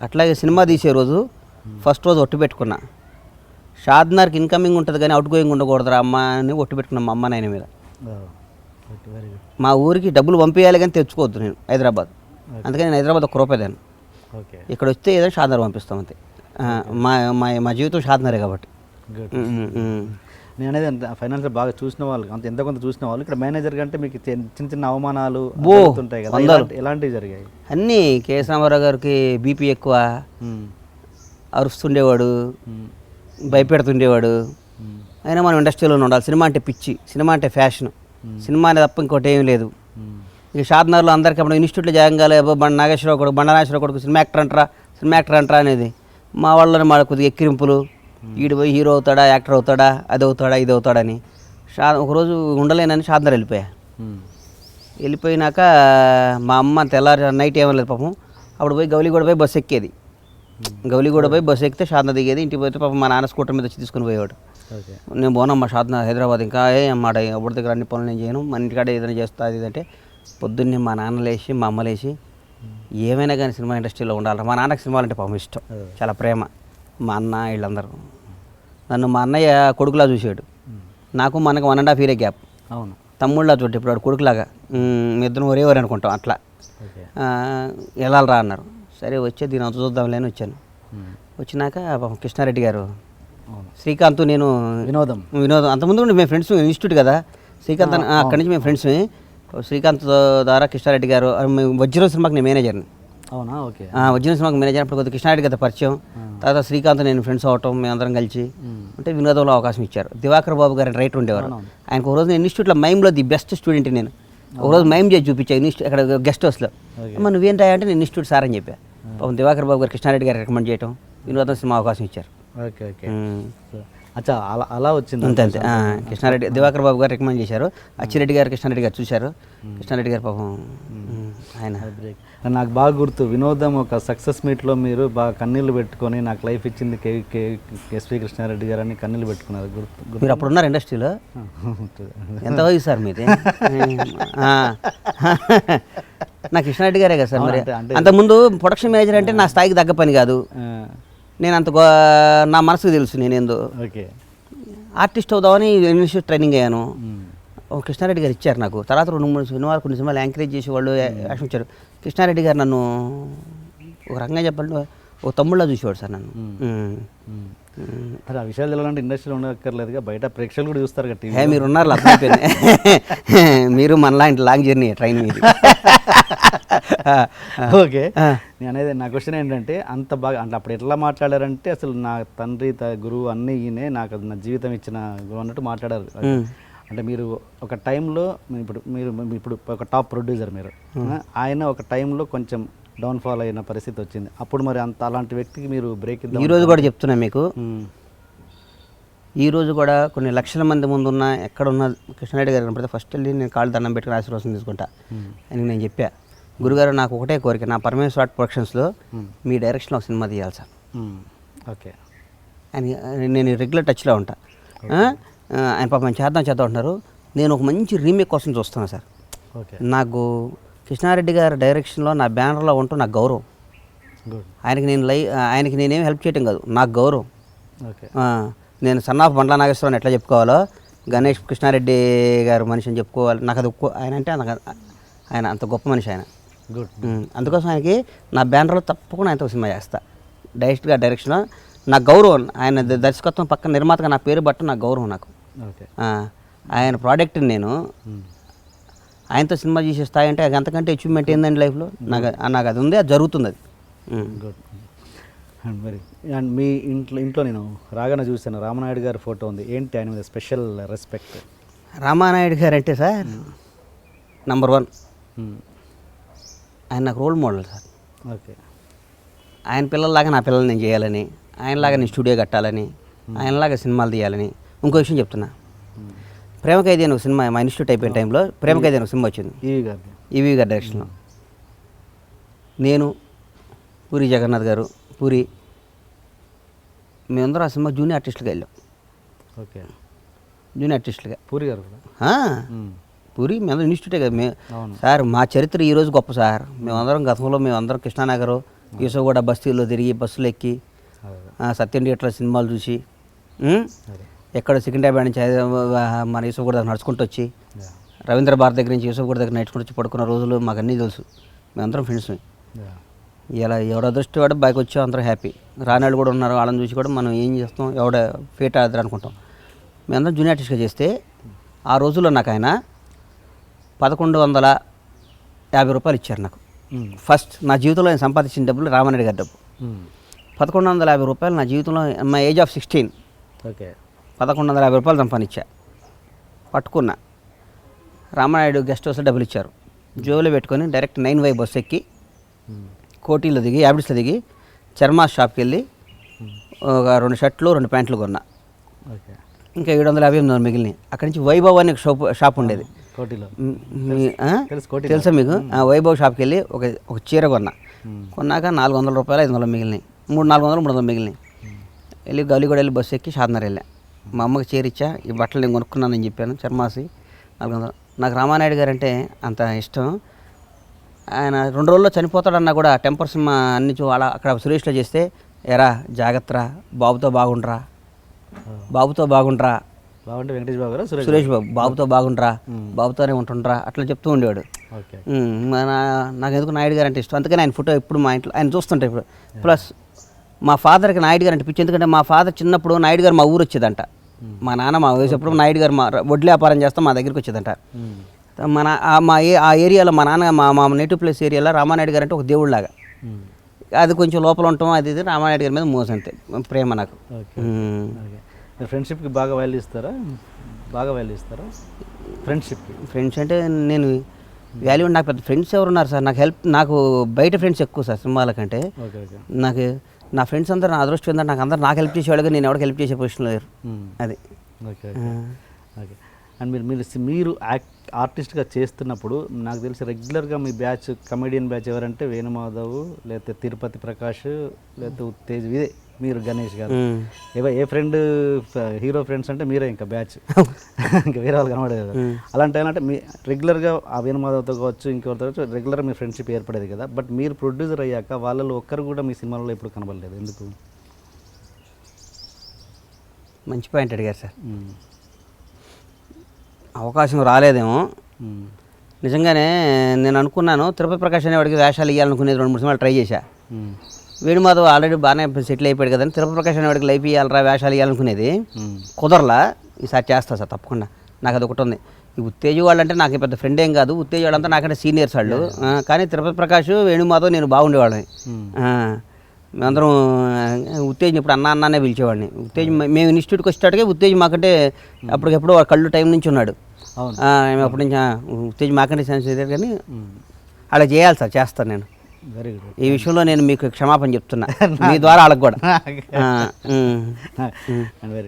అట్లాగే సినిమా తీసే రోజు ఫస్ట్ రోజు ఒట్టు పెట్టుకున్నా. షాద్నార్కి ఇన్కమింగ్ ఉంటుంది కానీ అవుట్ గోయింగ్ ఉండకూడదురా అమ్మ అని ఒట్టు పెట్టుకున్నాం మా అమ్మ నాయన మీద. మా ఊరికి డబ్బులు పంపించాలి కానీ తెచ్చుకోవద్దు నేను హైదరాబాద్. అందుకని నేను హైదరాబాద్ ఒక రూపాయదాను. ఇక్కడ వస్తే ఏదైనా షాద్నార్ పంపిస్తాం అంతే. మా మా మా జీవితం షాద్నారే కాబట్టి. నేను అనేది ఫైనాన్షియల్ బాగా చూసిన వాళ్ళు అంత ఎంత కొంత చూసిన వాళ్ళు ఇక్కడ మేనేజర్ కంటే మీకు చిన్న చిన్న అవమానాలు ఉంటాయి కదా, ఎలాంటివి జరిగాయి? అన్నీ కేఎస్ రామారావు గారికి బీపీ ఎక్కువ, అరుస్తుండేవాడు, భయపెడుతుండేవాడు. అయినా మనం ఇండస్ట్రీలోనే ఉండాలి. సినిమా అంటే పిచ్చి, సినిమా అంటే ఫ్యాషన్, సినిమా అనేది తప్ప ఇంకోటి ఏమీ లేదు. ఇక షాద్నార్లో అందరికీ అప్పుడు ఇన్స్టిట్యూట్లో జాయిన్ కాలే, నాగేశ్వరరావు కొడుకు, నాగేశ్వరరావు కొడుకు సినిమా యాక్టర్ అంటారా అనేది మా వాళ్ళని మా కొద్దిగా ఎక్కిరింపులు. ఈడు పోయి హీరో అవుతాడా, యాక్టర్ అవుతాడా, అది అవుతాడా, ఇది అవుతాడని. ఒకరోజు ఉండలేనని షాద్నార్ వెళ్ళిపోయినాక మా అమ్మ తెల్లారి నైట్ ఏమలేదు పాపం. అప్పుడు పోయి గౌలిగూడ పోయి బస్సు ఎక్కేది. గౌలిగూడ పోయి బస్సు ఎక్కితే షాద్నార్ దిగేది. ఇంటికి పోతే పాపం మా నాన్న స్కూటర్ మీద వచ్చి తీసుకుని పోయేవాడు. నేను పోనమ్మా షాద్నార్ హైదరాబాద్, ఇంకా అమ్మాట ఎవరి దగ్గర అన్ని పనులు నేను చేయను, మన ఇంటికాడ ఏదైనా చేస్తా అది అంటే. పొద్దున్నే మా నాన్న లేచి మా అమ్మ లేచి ఏమైనా కానీ సినిమా ఇండస్ట్రీలో ఉండాలి. మా నాన్నకి సినిమాలు అంటే పాపం ఇష్టం, చాలా ప్రేమ. మా అన్న వీళ్ళందరూ నన్ను మా అన్నయ్య కొడుకులా చూసాడు. నాకు మనకు 1.5 year గ్యాప్. అవును, తమ్ముళ్ళ చోటు ఇప్పుడు వాడు కొడుకులాగా. మీ ఇద్దరం ఒరేవారు అనుకుంటాం అట్లా. వెళ్ళాలరా అన్నారు. సరే వచ్చే దీని అంత చూద్దాంలే అని వచ్చాను. వచ్చినాక కృష్ణారెడ్డి గారు, శ్రీకాంత్, నేను వినోదం అంతకుముందు మేము ఫ్రెండ్స్, ఇన్స్టిట్యూట్ కదా శ్రీకాంత్, అక్కడి నుంచి మేము ఫ్రెండ్స్. శ్రీకాంత్ ద్వారా కృష్ణారెడ్డి గారు, వజ్రం సినిమాకి నేను మేనేజర్ని. అవునా? ఓకే. వజ్రం సినిమాకి మేనేజర్. అప్పుడు కొద్దిగా కృష్ణారెడ్డి గారి పరిచయం. తర్వాత శ్రీకాంత్ నేను ఫ్రెండ్స్ అవటం, మేమందరం కలిసి అంటే వినోదంలో అవకాశం ఇచ్చారు. దివాకర్ బాబు గారు రైటర్ ఉండేవారు. ఆయనకు ఒకరోజు నేను ఇన్స్టిట్యూట్లో మైమ్లో ది బెస్ట్ స్టూడెంట్ నేను. ఒకరోజు మైమ్ చేసి చూపించాను అక్కడ గెస్ట్ హౌస్లో. నువ్వేంటా అంటే నేను ఇన్స్టిట్యూట్ సార్ అని చెప్పా. పాపం దివాకర్ బాబు గారు కృష్ణారెడ్డి గారు రికమెండ్ చేయటం, వినోదం సినిమా అవకాశం ఇచ్చారు. Okay okay. అచ్చా, అలా వచ్చింది. అంతే. కృష్ణారెడ్డి, దివాకర్ బాబు గారు రికమెండ్ చేశారు. అచ్చిరెడ్డి గారు, కృష్ణారెడ్డి గారు చూశారు. కృష్ణారెడ్డి గారు పాపం ఆయన. నాకు బాగా గుర్తు, వినోదం ఒక సక్సెస్ మీట్లో మీరు బాగా కన్నీళ్ళు పెట్టుకొని నాకు లైఫ్ ఇచ్చింది ఎస్వి కృష్ణారెడ్డి గారు అని కన్నీళ్ళు పెట్టుకున్నారు. గుర్తు. మీరు అప్పుడు ఉన్నారు ఇండస్ట్రీలో? ఎంత వయసు సార్ మీది? నా కృష్ణారెడ్డి గారే కదా సార్. మరి అంతకుముందు ప్రొడక్షన్ మేనేజర్ అంటే నా స్థాయికి తగ్గ పని కాదు. నేను అంత నా మనసుకు తెలుసు నేనేందో. ఓకే. ఆర్టిస్ట్ అవుదామని ఇన్స్టిట్యూట్ ట్రైనింగ్ అయ్యాను. కృష్ణారెడ్డి గారు ఇచ్చారు నాకు. తర్వాత 2-3 సినిమాలు, కొన్ని సినిమాలు యాంకరేజ్ చేసి వాళ్ళు యాక్షన్ ఇచ్చారు. కృష్ణారెడ్డి గారు నన్ను ఒక రకంగా చెప్పాలంటే ఒక తమ్ముళ్ళ చూసేవాడు సార్ నన్ను. ఆ విషయాలు తెలంటే ఇండస్ట్రీలో ఉండక్కర్లేదుగా, బయట ప్రేక్షకులు కూడా చూస్తారు కదా. మీరు ఉన్నారు అర్థమైపోయింది. మీరు మనలాంటి లాంగ్ జర్నీ ట్రైన్ మీద. ఓకే. నేను అనేది, నా క్వశ్చన్ ఏంటంటే, అంత బాగా అంటే అప్పుడు ఎట్లా మాట్లాడారంటే అసలు నా తండ్రి గురువు అన్నీ ఈయనే, నాకు నా జీవితం ఇచ్చిన గురువు అన్నట్టు మాట్లాడారు. అంటే మీరు ఒక టైంలో ఇప్పుడు ఒక టాప్ ప్రొడ్యూసర్ మీరు, ఆయన ఒక టైంలో కొంచెం డౌన్ఫాల్ అయిన పరిస్థితి వచ్చింది. అప్పుడు మరి అలాంటి వ్యక్తికి మీరు బ్రేక్ ఇద్దాం. ఈరోజు కూడా చెప్తున్నా మీకు, ఈరోజు కూడా కొన్ని లక్షల మంది ముందున్న ఎక్కడున్న కృష్ణారెడ్డి గారు కనపడితే ఫస్ట్ వెళ్ళి నేను కాళ్ళు దండం పెట్టుకుని ఆశీర్వాదం తీసుకుంటా అని నేను చెప్పా. గురుగారు, నాకు ఒకటే కోరిక, నా పరమేశ్వర ఆర్ట్ ప్రొడక్షన్స్లో మీ డైరెక్షన్లో ఒక సినిమా తీయాలి సార్. ఓకే. అని నేను రెగ్యులర్ టచ్లో ఉంటా. ఆయన పాపం చేద్దాం అంటున్నారు. నేను ఒక మంచి రీమేక్ కోసం చూస్తున్నాను సార్. ఓకే. నాకు కృష్ణారెడ్డి గారి డైరెక్షన్లో నా బ్యానర్లో ఉంటూ నాకు గౌరవం. ఆయనకి నేనేం హెల్ప్ చేయటం కాదు, నాకు గౌరవం. ఓకే. నేను సన్ ఆఫ్ బండ్ల నాగేశ్వరరావు ఎట్లా చెప్పుకోవాలో, గణేష్ కృష్ణారెడ్డి గారు మనిషి అని చెప్పుకోవాలి. నాకు అది ఆయన అంటే ఆయన అంత గొప్ప మనిషి ఆయన. గుడ్. అందుకోసం ఆయనకి నా బ్యానర్లో తప్పకుండా ఆయనతో సినిమా చేస్తా. డైరెక్ట్గా డైరెక్షన్ నాకు గౌరవం. ఆయన దర్శకత్వం పక్కన నిర్మాతగా నా పేరు బట్ట నాకు గౌరవం. నాకు ఆయన ప్రోడక్ట్ని నేను ఆయనతో సినిమా చేసే స్థాయి అంటే అంతకంటే అచీవ్మెంట్ ఏందండి లైఫ్లో. నాకు అది ఉంది, అది జరుగుతుంది. అది గుడ్. మరి మీ ఇంట్లో నేను రాగానే చూశాను, రామానాయుడు గారి ఫోటో ఉంది. ఏంటి ఆయన మీద స్పెషల్ రెస్పెక్ట్? రామానాయుడు గారు అంటే సార్ నంబర్ 1. ఆయన నాకు రోల్ మోడల్ సార్. ఓకే. ఆయన పిల్లల్లాగా నా పిల్లల్ని నేను చేయాలని, ఆయనలాగా నేను స్టూడియో కట్టాలని, ఆయనలాగా సినిమాలు తీయాలని. ఇంకో విషయం చెప్తున్నా, ప్రేమ ఖైదీ అని ఒక సినిమా మా ఇన్స్టిట్యూట్ అయిపోయిన టైంలో ప్రేమ ఖైదీ అని ఒక సినిమా వచ్చింది ఈవీ గారి డైరెక్షన్లో. నేను, పూరి జగన్నాథ్ గారు, పూరి, మేమందరం ఆ సినిమా జూనియర్ ఆర్టిస్టులుగా వెళ్ళాం. ఓకే. జూనియర్ ఆర్టిస్టులుగా. పూరి గారు కూడా? పూరి మేమందరం ఇన్స్టిట్యూటే కదా. సార్ మా చరిత్ర ఈరోజు గొప్ప సార్. మేమందరం గతంలో కృష్ణానగర్ యూసఫ్ కూడా బస్తీల్లో తిరిగి బస్సులు ఎక్కి సత్యం థియేటర్లో సినిమాలు చూసి ఎక్కడ సికింద్రాబాద్ నుంచి మన యూసఫ్ కూడా దగ్గర నడుచుకుంటూ వచ్చి రవీంద్ర భారతి దగ్గర నుంచి యూసఫ్ కూడా దగ్గర నడుచుకుంటూ వచ్చి పడుకున్న రోజులు మాకు అన్నీ తెలుసు. మేమందరం ఫ్రెండ్స్. ఇలా ఎవడ దృష్టి వాడు బైక్ వచ్చాం అందరూ హ్యాపీ. రానాళ్ళు కూడా ఉన్నారు, వాళ్ళని చూసి కూడా మనం ఏం చేస్తాం, ఎవడ ఫేట్ ఆడతారు అనుకుంటాం. మేమందరం జూనియర్ ఆర్టిస్ట్గా చేస్తే ఆ రోజుల్లో నాకు ఆయన 1150 రూపాయలు ఇచ్చారు నాకు. ఫస్ట్ నా జీవితంలో నేను సంపాదించిన డబ్బులు రామారెడ్డి గారి డబ్బు. 1150 రూపాయలు నా జీవితంలో మా ఏజ్ ఆఫ్ 16. ఓకే. 1150 రూపాయలు సంపాదించా. పట్టుకున్నా. రామానాయుడు గెస్ట్ హౌస్లో డబ్బులు ఇచ్చారు. జోబులో పెట్టుకొని డైరెక్ట్ 9Y బస్సు ఎక్కి కోటీలో దిగి యాబిడ్స్లో దిగి చర్మా షాప్కి వెళ్ళి ఒక 2 షర్ట్లు 2 ప్యాంట్లు కొన్నా. ఓకే. ఇంకా 750 మిగిలినాయి. అక్కడి నుంచి వైభవ్ అని షాప్ ఉండేది కోటిలో. తెలుసా మీకు? వైభవ్ షాప్కి వెళ్ళి ఒక చీర కొన్నాక 400 రూపాయలు 500 మిగిలినాయి. 400 300 మిగిలినాయి. వెళ్ళి గౌలిగూడ వెళ్ళి బస్సు ఎక్కి షాద్నగర్ వెళ్ళా. మా అమ్మకి చీర ఇచ్చా. ఈ బట్టలు నేను కొనుక్కున్నానని చెప్పాను. చర్మాసి 400. నాకు రామానాయుడు గారు అంటే అంత ఇష్టం. ఆయన 2 రోజుల్లో చనిపోతాడన్నా కూడా టెంపర్ సినిమా అన్ని అలా అక్కడ సురేష్లో చేస్తే ఎరా జాగ్రత్తరా, బాబుతో బాగుండ్రా, బాబుతో బాగుండ్రా, బాగుంటే వెంకటేష్ బాబు గారు సురేష్ బాబు, బాబుతో బాగుండ్రా, బాబుతోనే ఉంటుండ్రా అట్లా చెప్తూ ఉండేవాడు. ఓకే. నాకు ఎందుకు నాయుడు గారు అంటే ఇష్టం. అందుకని ఆయన ఫోటో ఎప్పుడు మా ఇంట్లో ఆయన చూస్తుంటాయి ఇప్పుడు. ప్లస్ మా ఫాదర్కి నాయుడు గారు అంటే పిచ్చి. ఎందుకంటే మా ఫాదర్ చిన్నప్పుడు నాయుడు గారు మా ఊరు వచ్చేదంట. మా నాన్న మా వయసప్పుడు నాయుడు గారు మా వడ్లు వ్యాపారం చేస్తాం మా దగ్గరికి వచ్చేదంట. ఆ ఏరియాలో మా నాన్న మా నేటివ్ ప్లేస్ ఏరియాలో రామానాయుడు గారు అంటే ఒక దేవుళ్ళలాగా. అది కొంచెం లోపల ఉంటాం. అది రామానాయుడు గారి మీద మోసం అంతే ప్రేమ నాకు. ఫ్రెండ్షిప్కి బాగా వాల్యూ ఇస్తారా? ఫ్రెండ్స్ అంటే నేను వాల్యూ నాకు పెద్ద ఫ్రెండ్స్ ఎవరు ఉన్నారు సార్? నాకు బయట ఫ్రెండ్స్ ఎక్కువ సార్ సినిమాల కంటే. నాకు నా ఫ్రెండ్స్ అందరూ నా అదృష్టం ఏంటంటే నాకు హెల్ప్ చేసేవాళ్ళుగా నేను ఎవరికి హెల్ప్ చేసే పొజిషన్లో లేరు. అది. ఓకే. ఓకే. అండ్ మీరు ఆర్టిస్ట్గా చేస్తున్నప్పుడు నాకు తెలిసి రెగ్యులర్గా మీ బ్యాచ్ కమెడియన్ బ్యాచ్ ఎవరంటే వేణుమాధవ్, లేకపోతే తిరుపతి ప్రకాష్, లేకపోతే ఉత్తేజ్, ఇదే మీరు గణేష్ గారు. ఏ ఫ్రెండ్ హీరో ఫ్రెండ్స్ అంటే మీరే ఇంకా బ్యాచ్. ఇంకా వేరే వాళ్ళు కనబడేది కదా. అలాంటి అంటే మీ రెగ్యులర్గా ఆ వేణుమాధవ్తో కావచ్చు, ఇంకెవరితో కావచ్చు, రెగ్యులర్గా మీ ఫ్రెండ్షిప్ ఏర్పడేది కదా. బట్ మీరు ప్రొడ్యూసర్ అయ్యాక వాళ్ళలో ఒక్కరు కూడా మీ సినిమాలలో ఎప్పుడు కనబడలేదు. ఎందుకు? మంచి పాయింట్ అడిగారు సార్. అవకాశం రాలేదేమో. నిజంగానే నేను అనుకున్నాను తిరుపతి ప్రకాష్ అనేవాడికి వేషాలు ఇవ్వాలనుకునేది 2-3 సినిమాలు ట్రై చేశా. వేణుమాధవ్ ఆల్రెడీ బాగానే సెటిల్ అయిపోయాడు కదండి. తిరుపతి ప్రకాష్ అనేవాడికి లైఫ్ ఇవ్వాలరా వేషాలు ఇవ్వాలనుకునేది కుదరలా. ఈసారి చేస్తా సార్ తప్పకుండా. నాకు అది ఒకటి ఉంది. ఈ ఉత్తేజ వాళ్ళు అంటే నాకు పెద్ద ఫ్రెండ్ ఏం కాదు. ఉత్తేజ వాళ్ళంతా నాకంటే సీనియర్స్ వాళ్ళు. కానీ తిరుపతి ప్రకాష్ వేణుమాధవ్ నేను బాగుండేవాళ్ళని. మేమందరం ఉత్తేజ్ని ఇప్పుడు అన్నానే పిలిచేవాడిని. ఉత్తేజ్ మేము ఇన్స్టిట్యూట్కి వచ్చేటట్టుగా ఉత్తేజ్ మాకంటే అప్పటికెప్పుడు కళ్ళు టైం నుంచి ఉన్నాడు. మేము అప్పటి నుంచి ఉత్తేజ్ మాకంటే సెన్స్ లేదు. కానీ అలా చేయాలి సార్, చేస్తాను నేను. Very good. ఈ విషయంలో నేను మీకు క్షమాపణ చెప్తున్నా మీ ద్వారా వాళ్ళకి కూడా. వెరీ